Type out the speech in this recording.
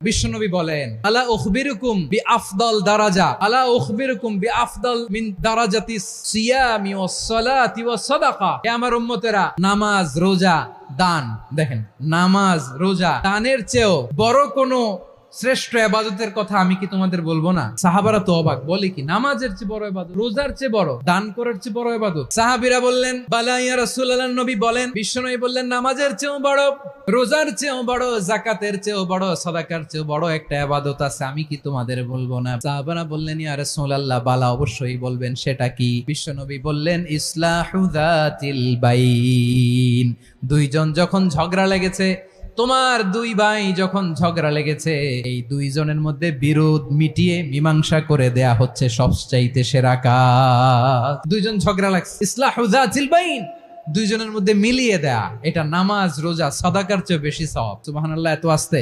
বিশ্বনবী বলেন, আলা উখবিরুকুম বিআফদাল দারাজা, আলা উখবিরুকুম বিআফদাল মিন দারাজাতিস সিয়ামি ওয়াস সালাতি ওয়াস সাদাকা। হে আমার উম্মতেরা, নামাজ, রোজা, দান, দেখেন নামাজ, রোজা, দানের চেয়েও বড় কোনো শ্রেষ্ঠ ইবাদতের কথা আমি কি তোমাদের বলবো না? সাহাবারা তো অবাক, বলে কি নামাজের চেয়ে বড় ইবাদত, রোজার চেয়ে বড়, দান করার চেয়ে বড় ইবাদত? সাহাবীরা বললেন, বালা ইয়া রাসূলুল্লাহ। নবী বলেন, বিশ্বনবী বললেন, নামাজের চেয়েও বড়, রোজার চেয়েও বড়, যাকাতের চেয়েও বড়, সাদাকার চেয়েও বড় একটা ইবাদত আছে, আমি কি তোমাদের বলবো না? সাহাবারা বললেন, ইয়া রাসূলুল্লাহ, বালা, অবশ্যই বলবেন, সেটা কি? বিশ্বনবী বললেন, ইসলাহু যাতিল বাইন। দুইজন যখন ঝগড়া লেগেছে, তোমার দুই ভাই যখন ঝগড়া লেগেছে, এই দুইজনের মধ্যে বিরোধ মিটিয়ে মীমাংসা করে দেয়া হচ্ছে সবচাইতে সেরা কাজ। দুইজন ঝগড়া লাগছে, ইসলাহু যাতিল বাইন, দুইজনের মধ্যে মিলিয়ে দেয়া, এটা নামাজ, রোজা, সাদাকার চেয়ে বেশি সওয়াব। সুবহানাল্লাহ, এত আস্তে।